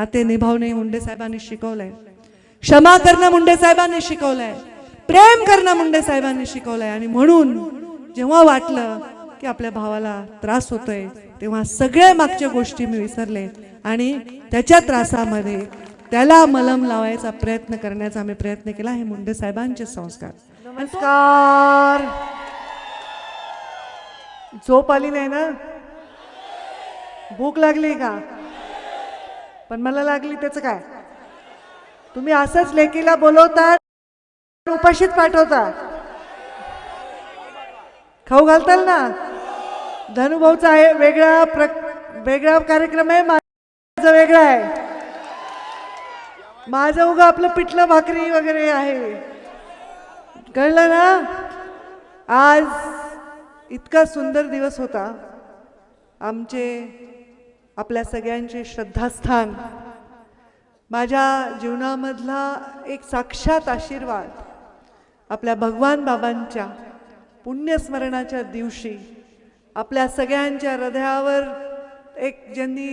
नाते निभावणे मुंडे साहेबांनी शिकवलंय, क्षमा करणं मुंडे साहेबांनी शिकवलंय, प्रेम करणं मुंडे साहेबांनी शिकवलंय. आणि म्हणून जेव्हा वाटलं की आपल्या भावाला त्रास होतोय तेव्हा सगळ्या मागच्या गोष्टी मी विसरले आणि त्याच्या त्रासामध्ये त्याला मलम लावायचा प्रयत्न करण्याचा आम्ही प्रयत्न केला. हे मुंडे साहेबांचे संस्कार. नमस्कार. झोप आली नाही ना? भूक लागली का? पण मला लागली त्याचं काय? तुम्ही असंच लेकीला बोलवता, उपाशीच पाठवता. खाऊ घालताल ना. धनुभाऊचा आहे वेगळा कार्यक्रम आहे, माझा वेगळा आहे. माझं उगा आपलं पिठलं भाकरी वगैरे आहे, कळलं ना? आज इतका सुंदर दिवस होता. आमचे आपल्या सगळ्यांचे श्रद्धास्थान, माझ्या जीवनामधला एक साक्षात आशीर्वाद आपल्या भगवान बाबांच्या पुण्यस्मरणाच्या दिवशी आपल्या सगळ्यांच्या हृदयावर ज्यांनी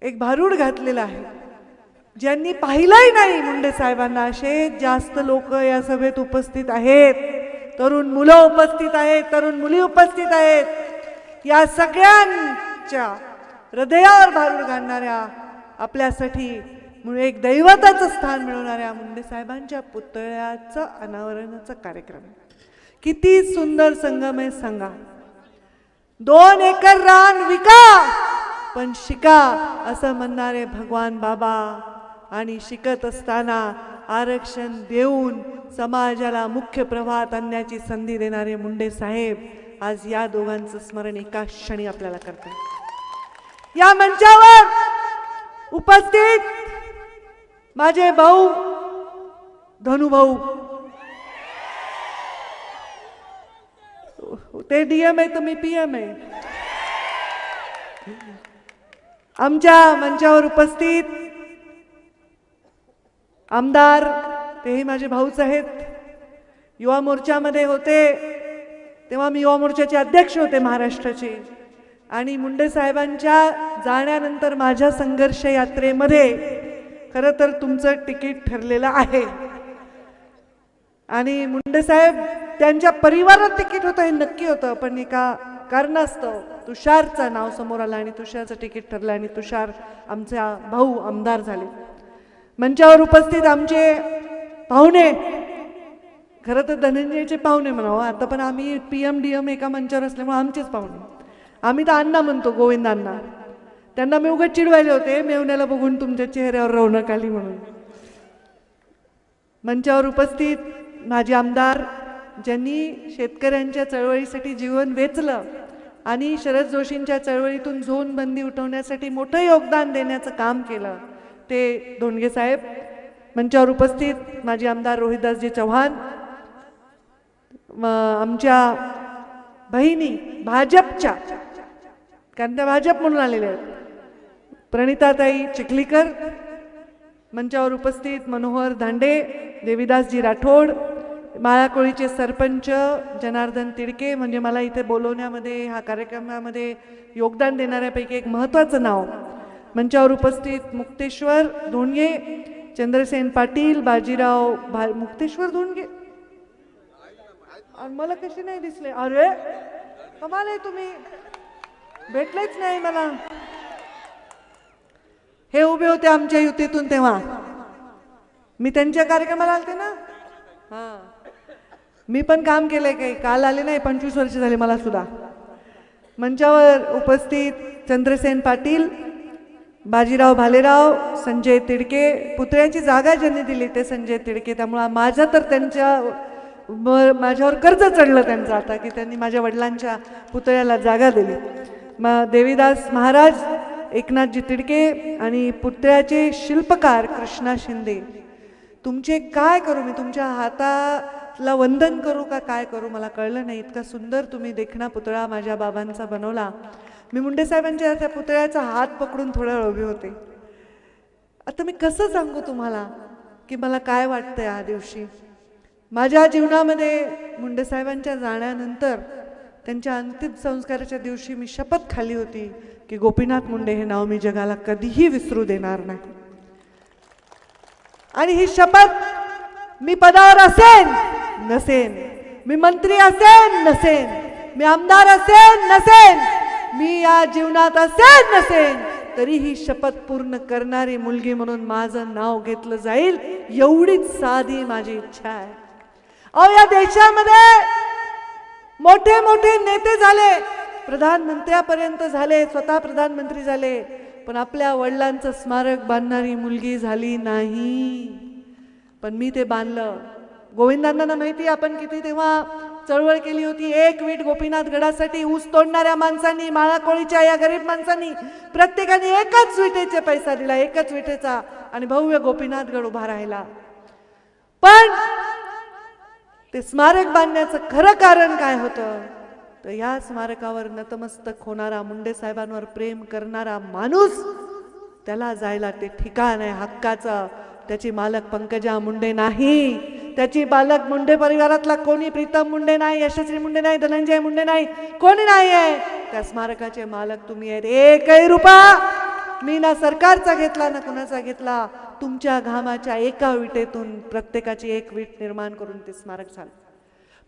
एक भारूड घातलेला आहे, ज्यांनी पाहिलंही नाही मुंडे साहेबांना, असे जास्त लोक या सभेत उपस्थित आहेत. तरुण मुलं उपस्थित आहेत, तरुण मुली उपस्थित आहेत. या सगळ्यांच्या हृदयावर भारूड घालणाऱ्या, आपल्यासाठी एक दैवताचं स्थान मिळवणाऱ्या मुंडे साहेबांच्या पुतळ्याचं अनावरणाचा कार्यक्रम. किती सुंदर संगम आहे सांगा. 2 एकर रान विका पण शिका असं म्हणणारे भगवान बाबा, आणि शिकत असताना आरक्षण देऊन समाजाला मुख्य प्रवाहात आणण्याची संधी देणारे मुंडे साहेब आज या दोघांचं स्मरण एका क्षणी आपल्याला करतात. या मंचावर उपस्थित माझे भाऊ धनुभाऊ, ते डीएम आहे तर मी पीएम आहे. आमच्या मंचावर उपस्थित आमदार, तेही माझे भाऊच आहेत. युवा मोर्चामध्ये होते तेव्हा मी युवा मोर्चाचे अध्यक्ष होते महाराष्ट्राचे, आणि मुंडे साहेबांच्या जाण्यानंतर माझ्या संघर्ष यात्रेमध्ये खरं तर तुमचं तिकीट ठरलेलं आहे. आणि मुंडे साहेब त्यांच्या परिवारात तिकीट होतं हे नक्की होतं, पण एका कारणास्तव तुषारचं नाव समोर आलं आणि तुषारचं तिकीट ठरलं आणि तुषार आमचा भाऊ आमदार झाले. मंचावर उपस्थित आमचे पाहुणे, खरं तर धनंजयचे पाहुणे म्हणावं आता, पण आम्ही पीएम डीएम एका मंचावर असल्यामुळे आमचेच पाहुणे. आम्ही तर अण्णा म्हणतो, गोविंद अण्णा. त्यांना मी उगाच चिडवायले होते, मेवण्याला बघून तुमच्या चेहऱ्यावर रौनक आली म्हणून. मंचावर उपस्थित माझे आमदार, ज्यांनी शेतकऱ्यांच्या चळवळीसाठी जीवन वेचलं आणि शरद जोशींच्या चळवळीतून झोन बंदी उठवण्यासाठी मोठं योगदान देण्याचं काम केलं, ते धोंडगे साहेब. मंचावर उपस्थित माझे आमदार रोहिदासजी चव्हाण, आमच्या बहिणी भाजपच्या, कारण त्या भाजप म्हणून आलेल्या आहेत, प्रणिताताई चिखलीकर. मंचावर उपस्थित मनोहर धांडे, देवीदासजी राठोड, माळाकोळीचे सरपंच जनार्दन तिडके, म्हणजे मला इथे बोलवण्यामध्ये, ह्या कार्यक्रमामध्ये योगदान देणाऱ्यापैकी एक महत्त्वाचं नाव. मंचावर उपस्थित मुक्तेश्वर धोंडगे, चंद्रसेन पाटील, बाजीराव मुक्तेश्वर धोंडगे, मला कशी नाही दिसले? अरे कमाल आहे, तुम्ही भेटलेच नाही मला. हे उभे होते आमच्या युतीतून, तेव्हा मी त्यांच्या कार्यक्रमाला आलते ना. हां, मी पण काम केलंय, काही काल आले नाही, 25 वर्ष झाले मला सुद्धा. मंचावर उपस्थित चंद्रसेन पाटील, बाजीराव भालेराव, संजय तिडके. पुतळ्याची जागा ज्यांनी दिली ते संजय तिडके, त्यामुळे माझं तर माझ्यावर कर्ज चढलं त्यांचं आता, की त्यांनी माझ्या वडिलांच्या पुतळ्याला जागा दिली. मग देवीदास महाराज, एकनाथजी तिडके आणि पुतळ्याचे शिल्पकार कृष्णा शिंदे. तुमचे काय करू मी? तुमच्या हाताला वंदन करू का काय करू मला कळलं नाही. इतका सुंदर तुम्ही देखणा पुतळा माझ्या बाबांचा बनवला. मी मुंडे साहेबांच्या त्या पुतळ्याचा हात पकडून थोड्या वेळ उभे होते. आता मी कसं सांगू तुम्हाला की मला काय वाटतं या दिवशी. माझ्या जीवनामध्ये मुंडे साहेबांच्या जाण्यानंतर त्यांच्या अंतिम संस्काराच्या दिवशी मी शपथ खाल्ली होती की गोपीनाथ मुंडे हे नाव मी जगाला कधीही विसरू देणार नाही. आणि ही शपथ मी पदावर असेन नसेन, मी मंत्री असेन नसेन, मी आमदार असेन नसेन, मी या जीवनात असेन नसेन, तरी ही शपथ पूर्ण करणारी मुलगी म्हणून माझं नाव घेतलं जाईल, एवढीच साधी माझी इच्छा आहे. अहो, या देशामध्ये मोठे मोठे नेते झाले, प्रधानमंत्र्यापर्यंत झाले, स्वतः प्रधानमंत्री झाले, पण आपल्या वडिलांचं स्मारक बांधणारी मुलगी झाली नाही. पण मी ते बांधलं. गोविंदांना माहिती आपण किती तेव्हा चळवळ केली होती. एक वीट गोपीनाथ गडासाठी ऊस तोडणाऱ्या माणसांनी, माळाकोळीच्या या गरीब माणसांनी प्रत्येकाने एकच विटेचा पैसा दिला, एकच विटेचा, आणि भव्य गोपीनाथ गड उभा राहिला. पण ते स्मारक बांधण्याचं खरं कारण काय होतं, तर या स्मारकावर नतमस्तक होणारा, मुंडे साहेबांवर प्रेम करणारा माणूस, त्याला जायला ते ठिकाण आहे हक्काचं. त्याची मालक पंकजा मुंडे नाही, त्याची बालक मुंडे परिवारातला कोणी, प्रीतम मुंडे नाही, यशस्वी मुंडे नाही, धनंजय मुंडे नाही, कोणी नाही आहे. त्या स्मारकाचे मालक तुम्ही आहेत. एकही रुपया मी ना सरकारचा घेतला ना कुणाचा घेतला. तुमच्या घामाच्या एका विटेतून प्रत्येकाची एक वीट निर्माण करून ते स्मारक झालं.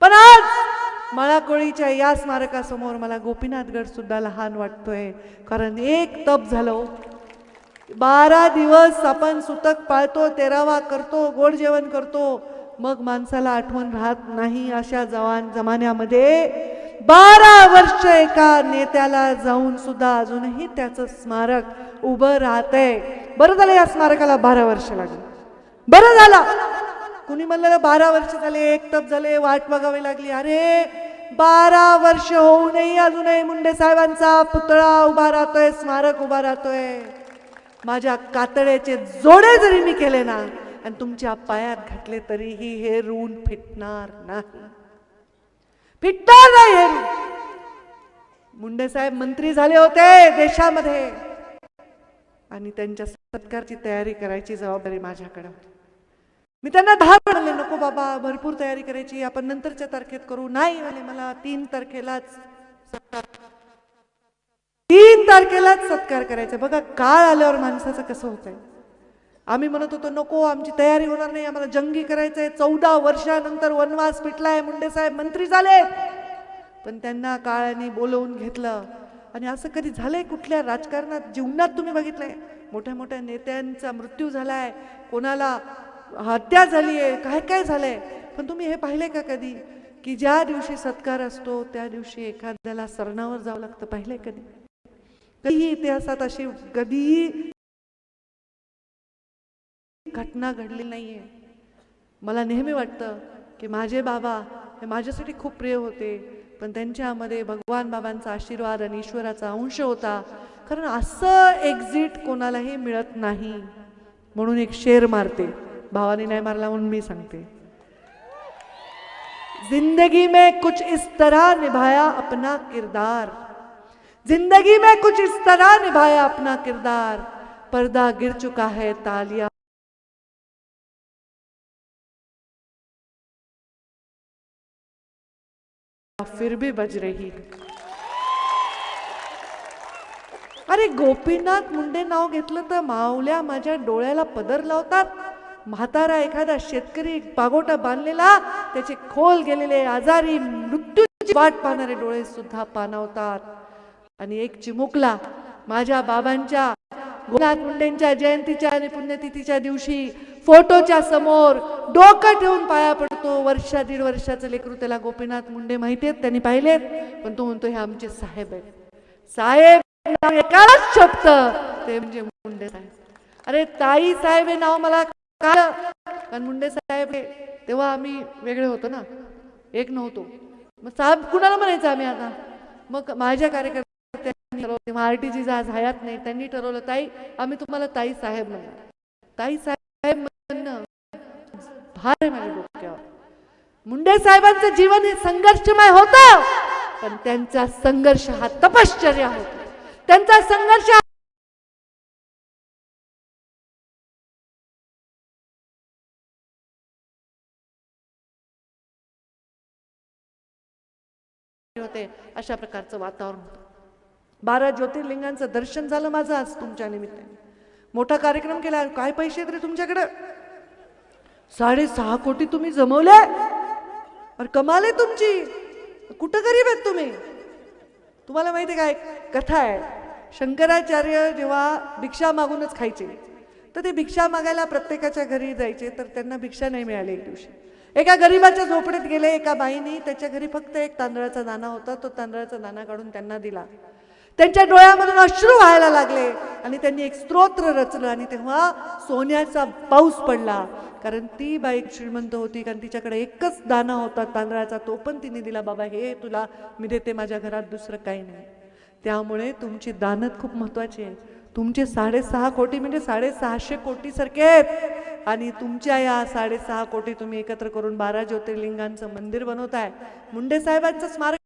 पण आज माळाकोळीच्या या स्मारकासमोर मला गोपीनाथगड सुद्धा लहान वाटतोय, कारण एक तप झालं. 12 दिवस आपण सुतक पाळतो, तेरावा करतो, गोड जेवण करतो, मग माणसाला आठवण राहत नाही. अशा जमान्यामध्ये 12 वर्ष एका नेत्याला जाऊन सुद्धा अजूनही त्याचं स्मारक उभं राहतंय. बरं झालं या स्मारकाला 12 वर्ष लागली. बरं झालं. कुणी म्हणलं 12 वर्ष झाले, एक तप झाले, वाट बघावी लागली. अरे 12 वर्ष होऊनही अजूनही मुंडे साहेबांचा पुतळा उभा राहतोय, स्मारक उभा राहतोय. माझ्या कातड्याचे जोडे जरी मी केले ना आणि तुमच्या पायात घातले तरीही हे ऋण फिटणार नाही, फिटणार नाही हे ऋण. मुंडे साहेब मंत्री झाले होते देशामध्ये आणि त्यांच्या सत्कारची तयारी करायची जबाबदारी माझ्याकडे होती. मी त्यांना 10 म्हणले, नको बाबा, भरपूर तयारी करायची, आपण नंतरच्या तारखेत करू. नाही म्हणे, मला 3 तारखेलाच सत्कार, 3 तारखेलाच सत्कार करायचा. बघा काळ आल्यावर माणसाचं कसं होतंय. आम्ही म्हणत होतो नको, आमची तयारी होणार नाही, आम्हाला जंगी करायचंय. 14 वर्षानंतर वनवास पिटलाय, मुंडे साहेब मंत्री झाले, पण त्यांना काळाने बोलवून घेतलं. आणि असं कधी झालंय कुठल्या राजकारणात, जीवनात तुम्ही बघितलंय? मोठ्या मोठ्या नेत्यांचा मृत्यू झालाय, कोणाला हत्या झाली आहे, काय काय झालंय, पण तुम्ही हे पाहिले का कधी की ज्या दिवशी सत्कार असतो त्या दिवशी एखाद्याला सरणावर जावं लागतं? पाहिले कधी? कधीही इतिहासात अशी कधीही घटना घडली नाहीये. मला नेहमी वाटतं की माझे बाबा हे माझ्यासाठी खूप प्रिय होते, पण त्यांच्यामध्ये भगवान बाबांचा आशीर्वाद आणि ईश्वराचा अंश होता. कारण असं एक्झिट कोणालाही मिळत नाही. म्हणून एक शेर मारते, भावाने नाही मारला म्हणून मी सांगते. जिंदगी में कुछ इस तरह निभाया अपना किरदार, जिंदगी में कुछ इस तरह निभाया अपना किरदार, पर्दा गिर चुका है, तालियां फिर भी बज रही. अरे गोपीनाथ मुंडे नाव घेतलं तर माऊल्या माझ्या डोळ्याला पदर लावतात. म्हातारा एखादा शेतकरी पागोटा बांधलेला, त्याचे खोल गेलेले आजारी मृत्यूची वाट पाहणारे डोळे सुद्धा पाणावतात. आणि एक चिमुकला माझ्या बाबांच्या गोपीनाथ मुंडेंच्या जयंतीच्या आणि पुण्यतिथीच्या दिवशी फोटोच्या समोर डोकं ठेवून पाया पडतो. वर्षा 1.5 वर्षाचं लेकरू, त्याला गोपीनाथ मुंडे माहिती आहेत, त्यांनी पाहिलेत, पण तो म्हणतो हे आमचे साहेब आहेत. साहेब एकाच शब्द, ते म्हणजे मुंडे साहेब. अरे ताई साहेब हे नाव मला कळलं, कारण मुंडे साहेब तेव्हा आम्ही वेगळे होतो ना, एक नव्हतो. मग साहेब कुणाला म्हणायचं आम्ही आता? मग माझ्या कार्यकर्त्यांनी ठरवलं, आरटीजी आज हयात नाही, त्यांनी ठरवलं ताई आम्ही तुम्हाला ताई साहेब म्हणणार. ताई साहेब म्हणणं भार आहे माझ्या डोक्यावर. मुंडे साहेबांचं जीवन हे संघर्षमय होतं, पण त्यांचा संघर्ष हा तपश्चर्या होता. त्यांचा संघर्ष होते, अशा प्रकारचं वातावरण होतं. 12 ज्योतिर्लिंगांचं दर्शन झालं माझं आज तुमच्या निमित्ताने. मोठा कार्यक्रम केला. काय पैसे आहेत रे तुमच्याकडे? 6.5 कोटी तुम्ही जमवले. अरे कमाल आहे तुमची. कुठं गरीब आहेत तुम्ही? तुम्हाला माहिती आहे काय कथा आहे, शंकराचार्य जेव्हा भिक्षा मागूनच खायचे, तर ते भिक्षा मागायला प्रत्येकाच्या घरी जायचे, तर त्यांना भिक्षा नाही मिळाली. एक दिवशी एका गरीबाच्या झोपडीत गेले. एका बाईनी त्याच्या घरी फक्त एक तांदळाचा दाणा होता, तो तांदळाचा दाणा काढून त्यांना दिला. त्यांच्या डोळ्यामधून अश्रू व्हायला लागले आणि त्यांनी एक स्तोत्र रचलं आणि तेव्हा सोन्याचा पाऊस पडला. कारण ती बाई श्रीमंत होती, कारण तिच्याकडे एकच दाणा होता तांदळाचा, तो पण तिने दिला. बाबा हे तुला मी देते, माझ्या घरात दुसरं काही नाही. त्यामुळे तुमची दानत खूप महत्वाची आहे. तुमचे 6.5 कोटी म्हणजे 650 कोटी सारखे आहेत आणि तुमच्या या 6.5 कोटी तुम्ही एकत्र करून 12 ज्योतिर्लिंगांचं मंदिर बनवताय. मुंडे साहेबांचं स्मारक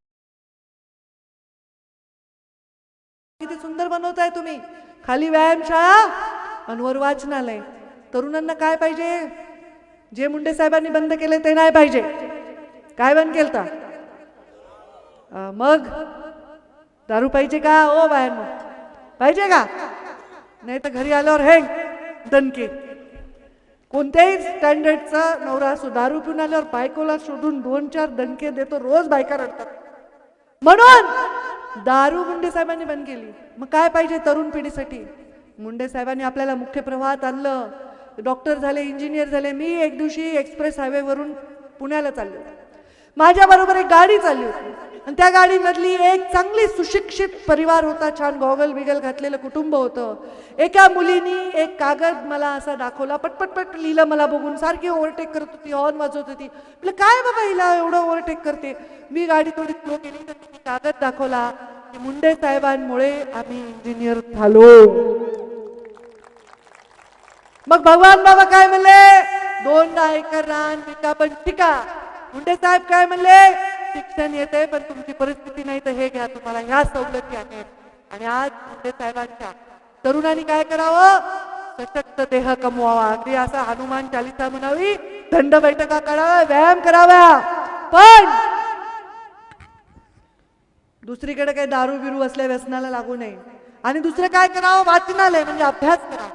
किती सुंदर बनवताय तुम्ही. खाली व्यायामशाळा आणि वर वाचनालय. तरुणांना काय पाहिजे? जे मुंडे साहेबांनी बंद केले ते नाही पाहिजे. काय बंद केलं? मग दारू पाहिजे का? ओ बायांनो पाहिजे का? नाही तर घरी आल्यावर हे दणके. कोणत्याही स्टँडर्डचा नवरा असो, दारू पिऊन आल्यावर बायकोला शोधून 2-4 दणके देतो. रोज बायका रडतात. म्हणून दारू मुंडे साहेबांनी बंद केली. मग काय पाहिजे तरुण पिढीसाठी? मुंडे साहेबांनी आपल्याला मुख्य प्रवाहात आणलं. डॉक्टर झाले, इंजिनियर झाले. मी एक दिवशी एक्सप्रेस हायवेवरून पुण्याला चालले होते. माझ्याबरोबर एक गाडी चालली होती आणि त्या गाडीमधली एक चांगली सुशिक्षित परिवार होता. छान गॉगल बिगल घातलेलं कुटुंब होतं. एका मुलीनी एक कागद मला असा दाखवला. पटपट लिहिलं. मला बघून सारखी ओव्हरटेक करत होती, हॉर्न वाजवत होती. म्हटलं काय बाबा हिला एवढं ओव्हरटेक करते? मी गाडी थोडी स्लो केली तर तिने कागद दाखवला की मुंडे साहेबांमुळे आम्ही इंजिनियर झालो. मग भगवान बाबा काय म्हणले? 2 एकर रान विका पण टिका. मुंडे साहेब काय म्हणले? शिक्षण येते पण तुमची परिस्थिती नाही तर हे घ्या, तुम्हाला ह्या सवलती आहेत. आणि आज मुंडे साहेबांच्या तरुणांनी काय करावं? सशक्त देह कमवावा. अगदी असा हनुमान चालिसा म्हणावी, दंड बैठका कराव्या, व्यायाम कराव्या. पण दुसरीकडे काही दारू बिरू असल्या व्यसनाला लागू नये. आणि दुसरं काय करावं? वाचनालय म्हणजे अभ्यास करा.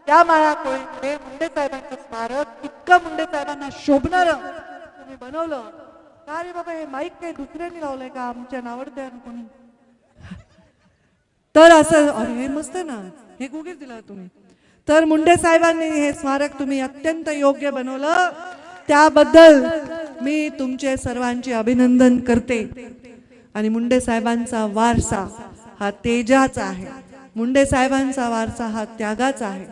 त्या माळाकोळीमध्ये मुंडे साहेबांचं स्मारक इतकं मुंडे साहेबांना शोभणार तुम्ही बनवलं. का रे बाबा, हे माईक काही दुसऱ्यांनी लावलंय का? आमच्या नावडत्या कोणी? तर असं अरे हे मस्त ना, हे कुठेच दिला तुम्ही. तर मुंडे साहेबांनी हे स्मारक तुम्ही अत्यंत योग्य बनवलं. त्याबद्दल मी तुमचे सर्वांचे अभिनंदन करते. आणि मुंडे साहेबांचा वारसा हा तेजाचा आहे. मुंडे साहेबांचा वारसा हा त्यागाचा आहे.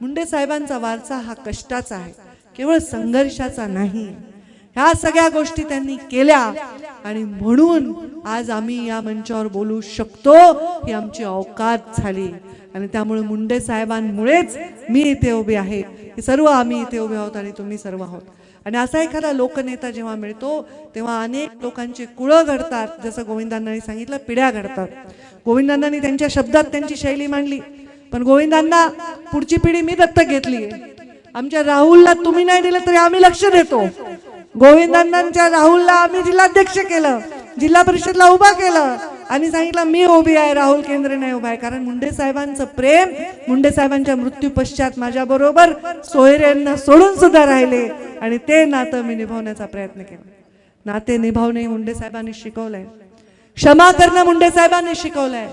मुंडे साहेबांचा वारसा हा कष्टाचा आहे, केवळ संघर्षाचा नाही. ह्या सगळ्या गोष्टी त्यांनी केल्या आणि म्हणून आज आम्ही या मंचावर बोलू शकतो. ही आमची औकात झाली आणि त्यामुळे मुंडे साहेबांमुळेच मी इथे उभे आहे. हे सर्व आम्ही इथे उभे आहोत आणि तुम्ही सर्व आहोत. आणि असा एखादा लोकनेता जेव्हा मिळतो तेव्हा अनेक लोकांचे कुळं घडतात. जसं गोविंदांनी सांगितलं, पिढ्या घडतात. गोविंदांनी त्यांच्या शब्दात त्यांची शैली मांडली, पण गोविंदांना पुढची पिढी मी दत्तक घेतली. आमच्या राहुलला तुम्ही नाही दिलं तरी आम्ही लक्ष देतो. गोविंदांच्या राहुलला आम्ही जिल्हाध्यक्ष केलं, जिल्हा परिषदला उभा केलं आणि सांगितलं मी उभी आहे, राहुल केंद्रे नाही उभा आहे. कारण मुंडे साहेबांचं प्रेम, मुंडे साहेबांच्या मृत्यू पश्चात माझ्या बरोबर सोयऱ्यांना सोडून सुद्धा राहिले आणि ते नातं मी निभावण्याचा प्रयत्न केला. नाते निभावणे मुंडे साहेबांनी शिकवलंय. क्षमा करणं मुंडे साहेबांनी शिकवलंय.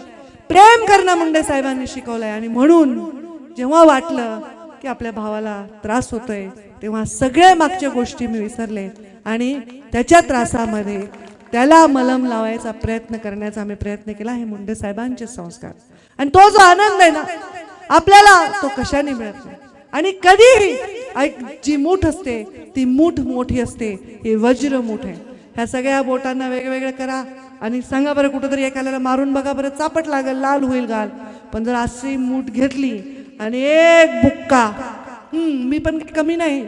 प्रेम करणं मुंडे साहेबांनी शिकवलंय. आणि म्हणून जेव्हा वाटलं की आपल्या भावाला त्रास होतोय तेव्हा सगळ्या मागच्या गोष्टी मी विसरले आणि त्याच्या त्रासामध्ये त्याला मलम लावायचा प्रयत्न करण्याचा आम्ही प्रयत्न केला. हे मुंडे साहेबांचे संस्कार आणि तो जो आनंद आहे ना आपल्याला, तो कशाने मिळत नाही. आणि कधीही जी मूठ असते ती मूठ मोठी असते, हे वज्र मूठ आहे. ह्या सगळ्या बोटांना वेगवेगळं करा आणि सांगा बरं, कुठंतरी एखाद्याला मारून बघा बरं, चापट लागेल, लाल होईल गाल. पण जर अशी मूठ घेतली आणि एक बुक्का, मी पण कमी नाही,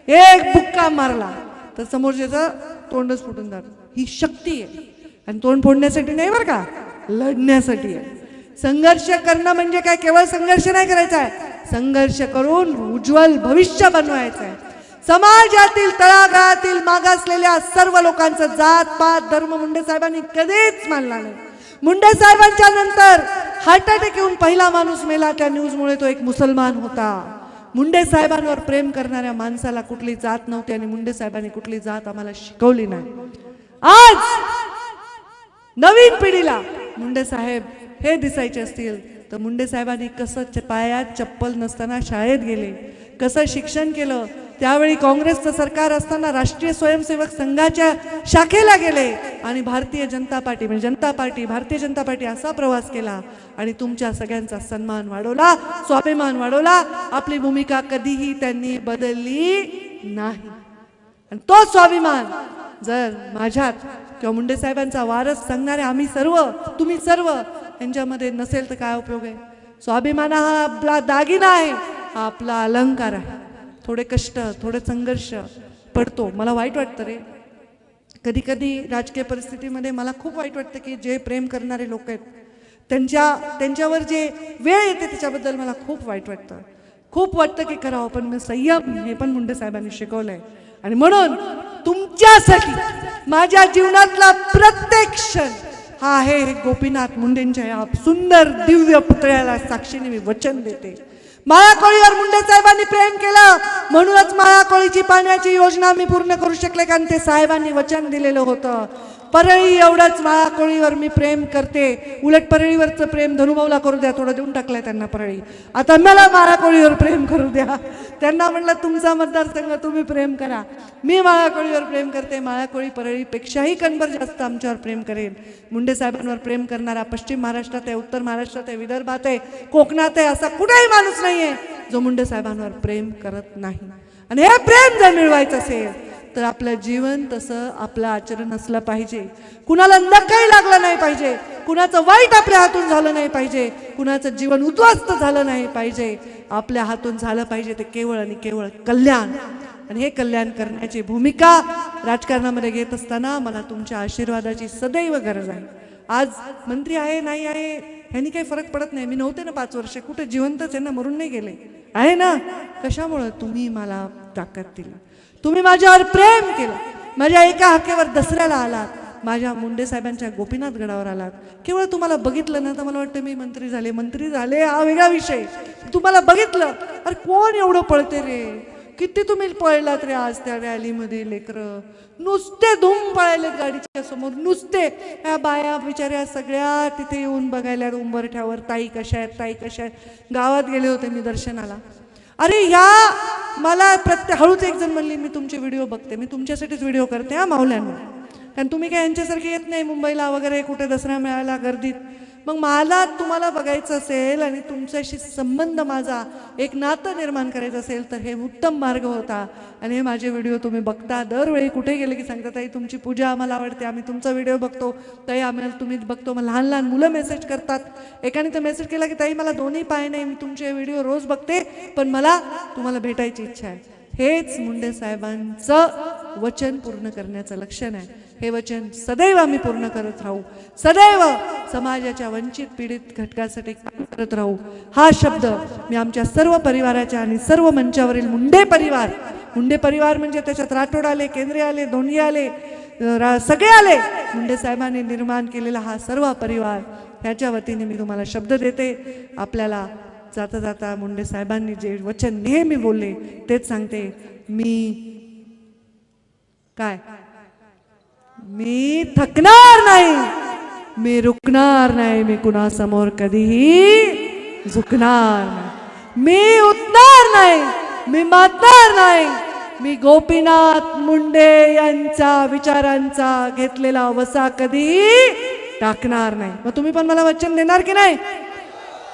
एक बुक्का मारला तर समोरच्याचं तोंडच फुटून जातं. ही शक्ती आहे. आणि तोंड फोडण्यासाठी नाही बरं का, लढण्यासाठी आहे. संघर्ष करणं म्हणजे काय, केवळ संघर्ष नाही करायचा आहे, संघर्ष करून उज्ज्वल भविष्य बनवायचं आहे. समाजातील तळागाळातील मागासलेल्या सर्व लोकांचं जात पात धर्म मुंडे साहेबांनी कधीच मानला नाही. मुंडे साहेबांच्या नंतर हार्ट अटॅक येऊन पहिला माणूस मेला त्या न्यूजमुळे तो एक मुसलमान होता. मुंडे साहेबांवर प्रेम करणाऱ्या माणसाला कुठली जात नव्हती आणि मुंडे साहेबांनी कुठली जात आम्हाला शिकवली नाही. आज नवीन पिढीला मुंडे साहेब हे दिसायचे असतील तर मुंडे साहेबांनी कसं पायात चप्पल नसताना शाळेत गेले, कसं शिक्षण केलं, त्यावेळी काँग्रेसचं सरकार असताना राष्ट्रीय स्वयंसेवक संघाच्या शाखेला गेले आणि भारतीय जनता पार्टी म्हणजे जनता पार्टी भारतीय जनता पार्टी असा प्रवास केला आणि तुमच्या सगळ्यांचा सन्मान वाढवला, स्वाभिमान वाढवला. आपली भूमिका कधीही त्यांनी बदलली नाही आणि तो स्वाभिमान जर माझ्यात किंवा मुंडे साहेबांचा वारस सांगणारे आम्ही सर्व तुम्ही सर्व यांच्यामध्ये नसेल तर काय उपयोग आहे. स्वाभिमान हा आपला दागिना आहे, हा आपला अलंकार आहे. थोडे कष्ट थोडे संघर्ष पडतो. मला वाईट वाटतं रे कधी कधी राजकीय परिस्थितीमध्ये मला खूप वाईट वाटतं की जे प्रेम करणारे लोक आहेत त्यांच्यावर जे वेळ येते त्याच्याबद्दल मला खूप वाईट वाटतं. खूप वाटतं की करावं पण मी संयम हे पण मुंडे साहेबांनी शिकवलंय आणि म्हणून तुमच्यासाठी माझ्या जीवनातला प्रत्येक क्षण हा आहे गोपीनाथ मुंडेंच्या या सुंदर दिव्य पुतळ्याला साक्षीने मी वचन देते. माळाकोळीवर मुंडे साहेबांनी प्रेम केलं म्हणूनच माळाकोळीची पाण्याची योजना मी पूर्ण करू शकले कारण ते साहेबांनी वचन दिलेलं होतं. परळी एवढंच माळाकोळीवर मी प्रेम करते. उलट परळीवरचं प्रेम धनुभाऊला करू द्या, थोडं देऊन टाकलंय त्यांना परळी, आता मला माळाकोळीवर प्रेम करू द्या. त्यांना म्हणलं तुमचा मतदारसंघ तुम्ही प्रेम करा, मी माळाकोळीवर प्रेम करते. माळाकोळी परळीपेक्षाही कणभर जास्त आमच्यावर प्रेम करेल. मुंडे साहेबांवर प्रेम करणारा पश्चिम महाराष्ट्रात आहे, उत्तर महाराष्ट्रात आहे, विदर्भात आहे, कोकणात आहे, असा कुठेही माणूस नाहीये जो मुंडे साहेबांवर प्रेम करत नाही. आणि हे प्रेम जर मिळवायचं असेल तर आपलं जीवन तसं आपलं आचरण असलं पाहिजे. कुणाला नकही लागलं नाही पाहिजे, कुणाचं वाईट आपल्या हातून झालं नाही पाहिजे, कुणाचं जीवन उद्ध्वस्त झालं नाही पाहिजे. आपल्या हातून झालं पाहिजे ते केवळ आणि केवळ कल्याण. आणि हे कल्याण करण्याची भूमिका राजकारणामध्ये घेत असताना मला तुमच्या आशीर्वादाची सदैव गरज आहे. आज मंत्री आहे नाही आहे ह्यांनी काही फरक पडत नाही. मी नव्हते ना 5 वर्ष, कुठे जिवंतच आहे ना, मरून नाही गेले आहे ना. कशामुळं तुम्ही मला ताकद दिली, तुम्ही माझ्यावर प्रेम केलं, माझ्या एका हाकेवर दसऱ्याला आलात, माझ्या मुंडे साहेबांच्या गोपीनाथ गडावर आलात. केवळ तुम्हाला बघितलं ना तर मला वाटतं मी मंत्री झाले हा वेगळा विषय. तुम्हाला बघितलं अरे कोण एवढं पळते रे, किती तुम्ही पळलात रे आज त्या रॅलीमध्ये. लेकरं नुसते धूम पळायलेत गाडीच्या समोर, नुसते ह्या बाया बिचाऱ्या सगळ्या तिथे येऊन बघायला उंबरठ्यावर ताई कशा आहेत ताई कशा आहेत. गावात गेले होते मी दर्शनाला. अरे ह्या मला हळूच एक जण म्हणली मी तुमचे व्हिडिओ बघते, मी तुमच्यासाठीच व्हिडिओ करते हा माऊल्यांना, कारण तुम्ही काय यांच्यासारखे येत नाही मुंबईला वगैरे कुठे दसरा मिळाला गर्दीत. मग मला तुम्हाला बघायचं असेल आणि तुमच्याशी संबंध माझा एक नातं निर्माण करायचं असेल तर हे उत्तम मार्ग होता. आणि हे माझे व्हिडिओ तुम्ही बघता, दरवेळी कुठे गेले की सांगता ताई तुमची पूजा आम्हाला आवडते, आम्ही तुमचा व्हिडिओ बघतो ताई, आम्हाला तुम्ही बघतो. मग लहान लहान मुलं मेसेज करतात. एकाने तर मेसेज केला की ताई मला दोन्ही पाय नाही, मी तुमचे व्हिडिओ रोज बघते पण मला तुम्हाला भेटायची इच्छा आहे. हेच मुंडे साहेबांचं वचन पूर्ण करण्याचं लक्षण आहे. हे वचन सदैव आम्ही पूर्ण करत राहू, सदैव समाजाच्या वंचित पीडित घटकासाठी काम करत राहू. हा शब्द मी आमच्या सर्व परिवाराच्या आणि सर्व मंचावरील मुंडे परिवार म्हणजे त्याच्यात राठोड आले, केंद्रे आले, धोंडिया आले, सगळे आले, मुंडे साहेबांनी निर्माण केलेला हा सर्व परिवार, ह्याच्या वतीने मी तुम्हाला शब्द देते. आपल्याला जाता जाता मुंडे साहेबांनी जे वचन नेहमी बोलले तेच सांगते. मी थकणार नाही, मी रुकणार नाही, मी कुणासमोर कधीही झुकणार नाही, मी उठणार नाही, मी मातणार नाही, मी गोपीनाथ मुंडे यांच्या विचारांचा घेतलेला वसा कधीही टाकणार नाही. मग तुम्ही पण मला वचन देणार की नाही?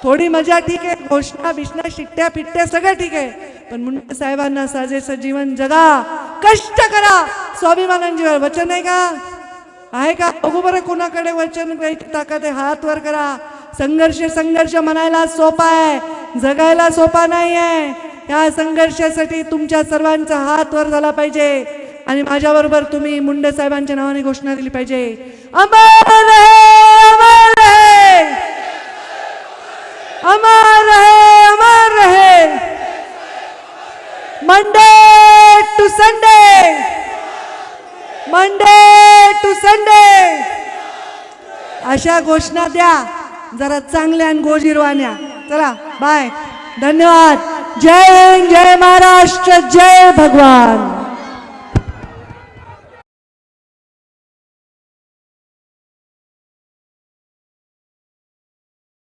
थोडी मजा ठीक आहे, घोषणा बिष्णा शिट्ट्या फिट्ट्या सगळं ठीक आहे, पण मुंडे साहेबांना साजेसं जीवन जगा, कष्ट करा, स्वाभिमानांजीवर वचन आहे का? आहे का? बघू बरं कोणाकडे वचन द्यायची ताकद आहे, हात वर करा. संघर्ष म्हणायला सोपा आहे, जगायला सोपा नाही आहे. या संघर्षासाठी तुमच्या सर्वांचा हात वर झाला पाहिजे आणि माझ्याबरोबर तुम्ही मुंडे साहेबांच्या नावाने घोषणा दिली पाहिजे. अमर रहे, अमर रहे, अमर रहे, अमर रहे Munde to Sunday, Monday to Sunday, अशा घोषणा द्या जरा चांगल्या आणि गोजीरवाण्या. चला बाय, धन्यवाद. जय हिंद, जय महाराष्ट्र, जय भगवान.